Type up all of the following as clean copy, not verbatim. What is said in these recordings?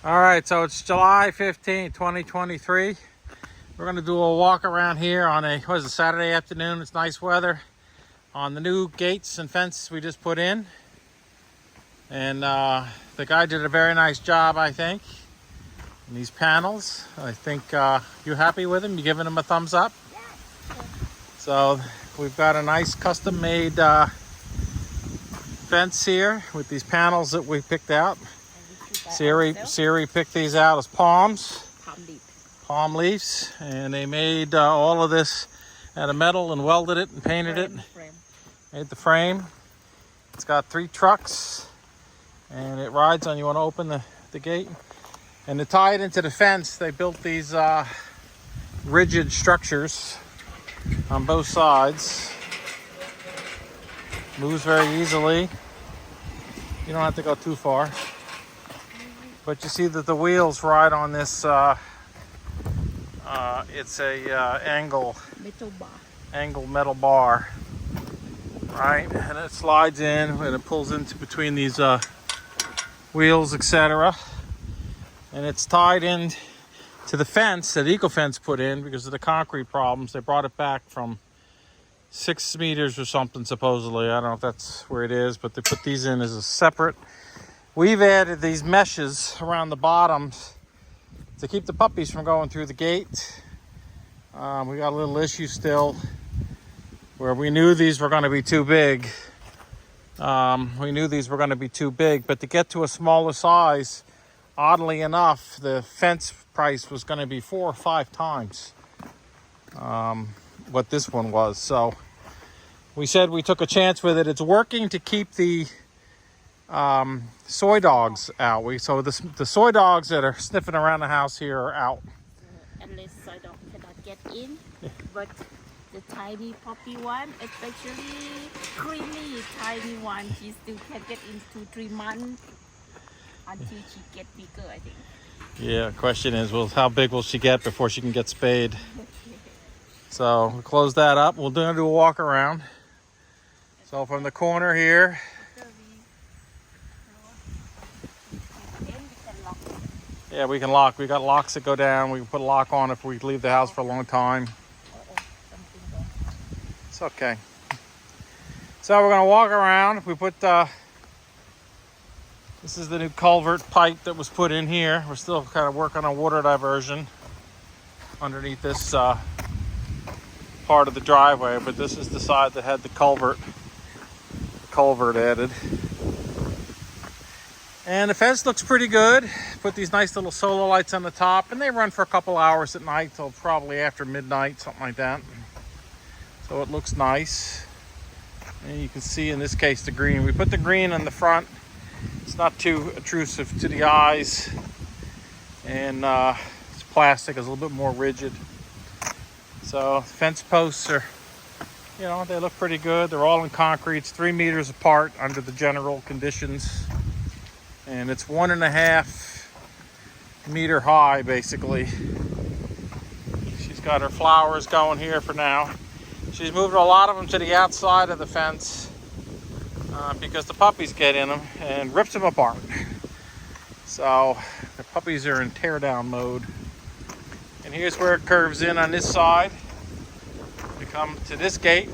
All right, so it's July 15, 2023. We're going to do a walk around here on a Saturday afternoon. It's nice weather on the new gates and fence we just put in. And the guy did a very nice job, I think, in these panels. I think you happy with him? You giving him a thumbs up? Yeah. So we've got a nice custom-made fence here with these panels that we picked out. Siri picked these out as palm leaves, and they made all of this out of metal and welded it and painted it. Made the frame. It's got 3 trucks, and it rides on. You want to open the gate, and to tie it into the fence, they built these rigid structures on both sides. Moves very easily. You don't have to go too far. But you see that the wheels ride on this, it's a angle metal bar, right? And it slides in and it pulls into between these wheels, etc. And it's tied in to the fence that EcoFence put in because of the concrete problems. They brought it back from 6 meters or something, supposedly. I don't know if that's where it is, but they put these in as a separate. We've added these meshes around the bottoms to keep the puppies from going through the gate. We got a little issue still where we knew these were going to be too big. But to get to a smaller size, oddly enough, the fence price was going to be 4 or 5 times what this one was. So we said we took a chance with it. It's working to keep the soy dogs out. So the soy dogs that are sniffing around the house here are out. At least soy dog cannot get in, but the tiny puppy one, especially creamy tiny one, she still can get in 2-3 months until she get bigger, I think. Yeah, question is, well, how big will she get before she can get spayed? So we'll close that up. We'll do a walk around. So from the corner here, yeah, we can lock. We got locks that go down. We can put a lock on if we leave the house for a long time. It's okay. So we're gonna walk around. We put this is the new culvert pipe that was put in here. We're still kind of working on water diversion underneath this part of the driveway, but this is the side that had the culvert added. And the fence looks pretty good. Put these nice little solar lights on the top, and they run for a couple hours at night till probably after midnight, something like that. So it looks nice. And you can see in this case the green. We put the green on the front. It's not too intrusive to the eyes. And it's plastic, it's a little bit more rigid. So fence posts are, they look pretty good. They're all in concrete. It's 3 meters apart under the general conditions. And it's 1.5 meter high, basically. She's got her flowers going here for now. She's moved a lot of them to the outside of the fence because the puppies get in them and rips them apart. So the puppies are in tear down mode. And here's where it curves in on this side. You come to this gate,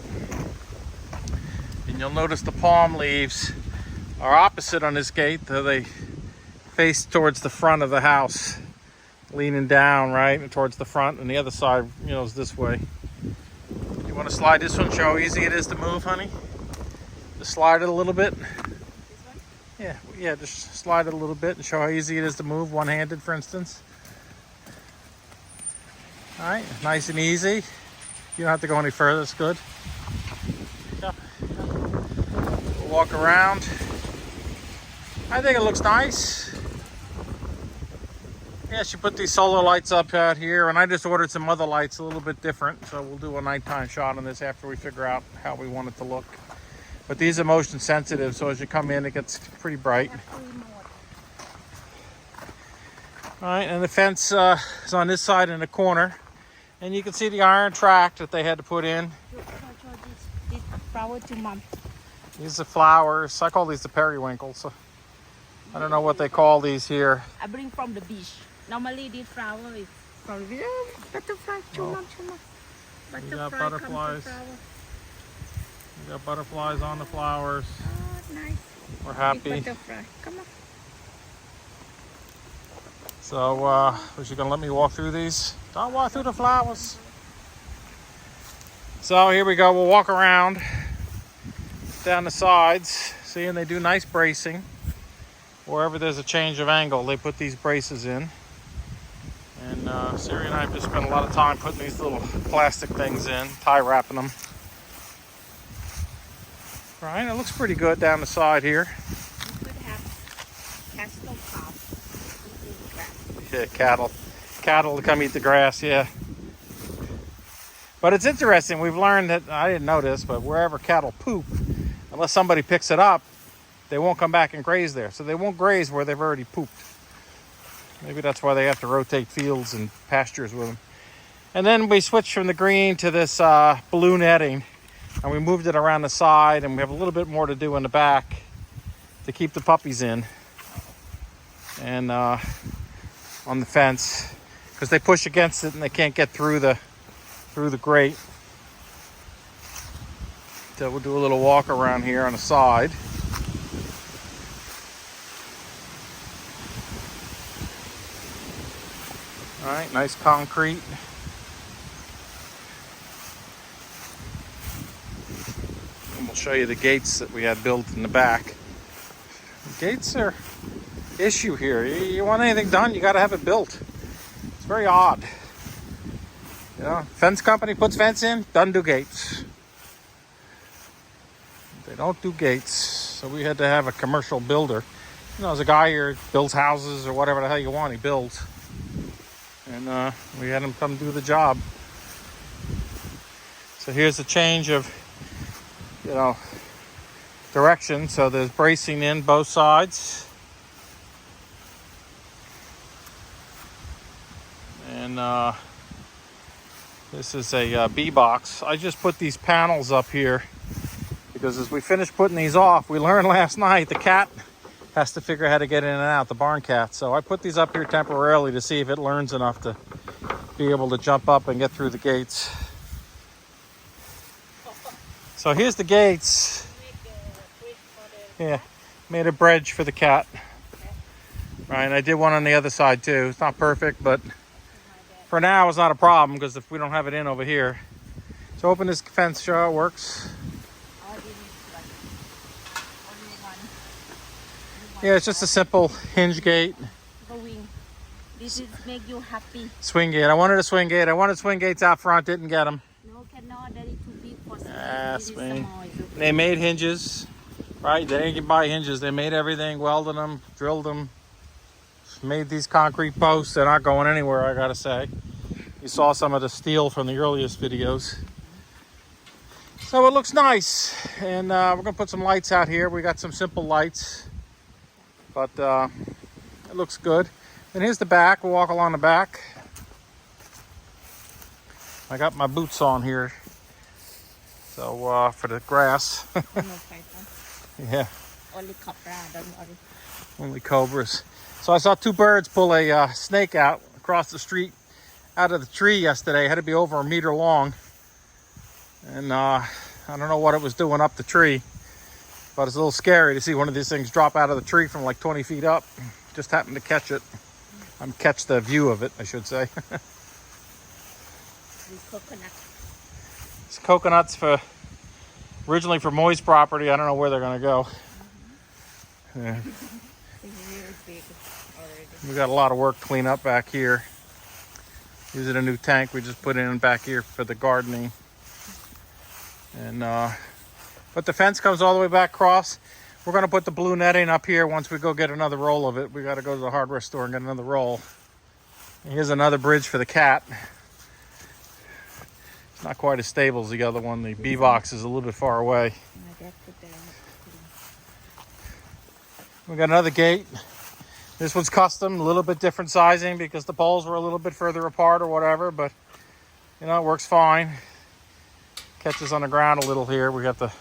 and you'll notice the palm leaves are opposite on this gate, though they face towards the front of the house, leaning down, right, towards the front, and the other side, is this way. You want to slide this one, show how easy it is to move, honey? Just slide it a little bit. This one? Yeah, just slide it a little bit and show how easy it is to move, one-handed, for instance. All right, nice and easy. You don't have to go any further, it's good. Yeah. We'll walk around. I think it looks nice. Yeah, she put these solar lights up out here, and I just ordered some other lights a little bit different, so we'll do a nighttime shot on this after we figure out how we want it to look. But these are motion sensitive, so as you come in, it gets pretty bright. All right, and the fence is on this side in the corner, and you can see the iron track that they had to put in. This flower to mom. These are flowers. I call these the periwinkles. I don't know what they call these here. I bring from the beach. Normally this flower is from the butterfly. Oh. Butterfly got come to butterflies. flower. We got butterflies on the flowers. Oh, nice. We're Big happy. butterfly. Come on. So, was you gonna let me walk through these? Don't walk through the flowers. So here we go. We'll walk around down the sides. See, and they do nice bracing. Wherever there's a change of angle, they put these braces in. And Siri and I have just spent a lot of time putting these little plastic things in, tie wrapping them. Right, it looks pretty good down the side here. You could have castle cow. Yeah, cattle to come eat the grass, yeah. But it's interesting, we've learned that, I didn't know this, but wherever cattle poop, unless somebody picks it up, they won't come back and graze there. So they won't graze where they've already pooped. Maybe that's why they have to rotate fields and pastures with them. And then we switched from the green to this blue netting, and we moved it around the side, and we have a little bit more to do in the back to keep the puppies in. And on the fence, because they push against it and they can't get through the grate. So we'll do a little walk around here on the side. All right, nice concrete. And we'll show you the gates that we had built in the back. The gates are issue here. You want anything done, you got to have it built. It's very odd. You know, fence company puts fence in, doesn't do gates. They don't do gates, so we had to have a commercial builder. You know, there's a guy here builds houses or whatever the hell you want, he builds. And we had him come do the job. So here's a change of, you know, direction. So there's bracing in both sides. And this is a B box. I just put these panels up here because as we finish putting these off, we learned last night the cat has to figure out how to get in and out, the barn cat. So I put these up here temporarily to see if it learns enough to be able to jump up and get through the gates. So here's the gates. Yeah, made a bridge for the cat. Right, and I did one on the other side too. It's not perfect, but for now it's not a problem because if we don't have it in over here. So open this fence, show how it works. Yeah, it's just a simple hinge gate. Going. This is make you happy. Swing gate. I wanted a swing gate. I wanted swing gates out front. Didn't get them. No, cannot. That is too big for swing. Swing. They made hinges, right? They didn't buy hinges. They made everything, welded them, drilled them, made these concrete posts. They're not going anywhere, I gotta say. You saw some of the steel from the earliest videos. So it looks nice. And we're gonna put some lights out here. We got some simple lights. But it looks good. And here's the back. We'll walk along the back. I got my boots on here. So for the grass. Yeah. Only cobra, don't worry. Only cobras. So I saw two birds pull a snake out across the street out of the tree yesterday. It had to be over a meter long. And I don't know what it was doing up the tree. But it's a little scary to see one of these things drop out of the tree from like 20 feet up. Just happened to catch it. Catch the view of it, I should say. Coconut. It's coconuts originally for Moy's property. I don't know where they're going to go. Yeah. We got a lot of work to clean up back here. Using a new tank we just put in back here for the gardening. And but the fence comes all the way back across. We're going to put the blue netting up here once we go get another roll of it. We got to go to the hardware store and get another roll. And here's another bridge for the cat. It's not quite as stable as the other one. The B box is a little bit far away. We got another gate. This one's custom, a little bit different sizing because the poles were a little bit further apart or whatever, but you know, it works fine. Catches on the ground a little here. We have to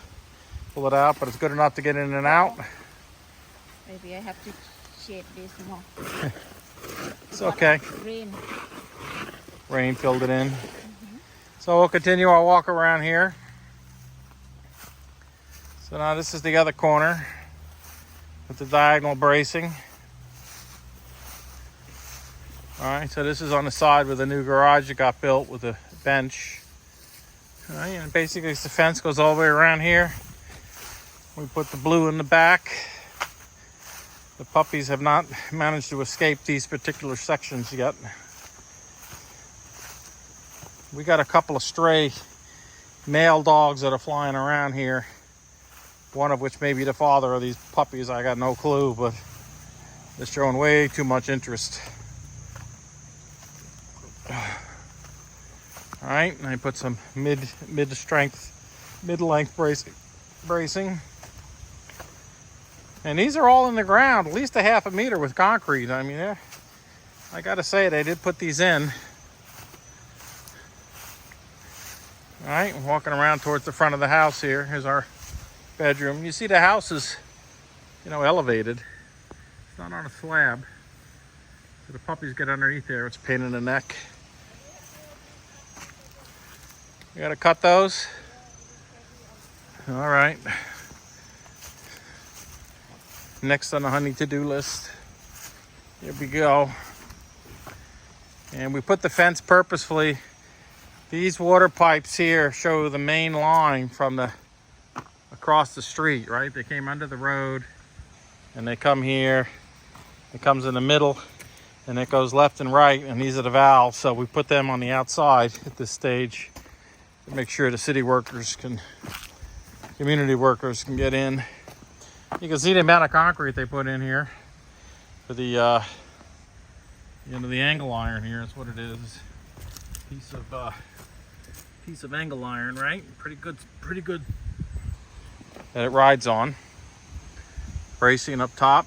pull it out, but it's good enough to get in and out. Maybe I have to appreciate this more. It's okay. Rain. Rain filled it in. So we'll continue our walk around here. So now this is the other corner with the diagonal bracing. All right, so this is on the side with the new garage that got built with a bench. All right, and basically the fence goes all the way around here. We put the blue in the back. The puppies have not managed to escape these particular sections yet. We got a couple of stray male dogs that are flying around here. One of which may be the father of these puppies. I got no clue, but they're showing way too much interest. All right, and I put some mid-strength, mid-length bracing. And these are all in the ground, at least a half a meter with concrete. I mean, I gotta say, they did put these in. All right, walking around towards the front of the house here. Here's our bedroom. You see the house is, elevated. It's not on a slab. So the puppies get underneath there. It's a pain in the neck. We gotta cut those. All right. Next on the honey to-do list. Here we go. And we put the fence purposefully. These water pipes here show the main line from across the street, right? They came under the road and they come here. It comes in the middle and it goes left and right, and these are the valves. So we put them on the outside at this stage to make sure the community workers can get in. You can see the amount of concrete they put in here for the the angle iron here. That's what it is. Piece of angle iron, right? Pretty good that it rides on. Bracing up top.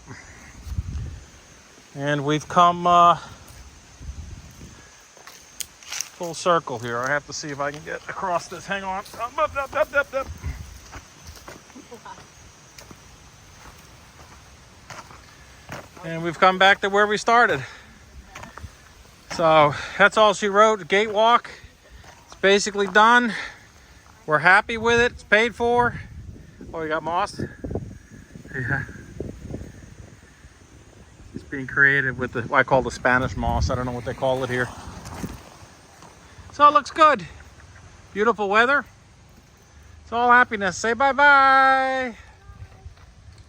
And we've come full circle here. I have to see if I can get across this. Hang on. Up. And we've come back to where we started. So that's all she wrote. Gate walk. It's basically done. We're happy with it. It's paid for. Oh, you got moss? Yeah. It's being created with what I call the Spanish moss. I don't know what they call it here. So it looks good. Beautiful weather. It's all happiness. Say bye-bye.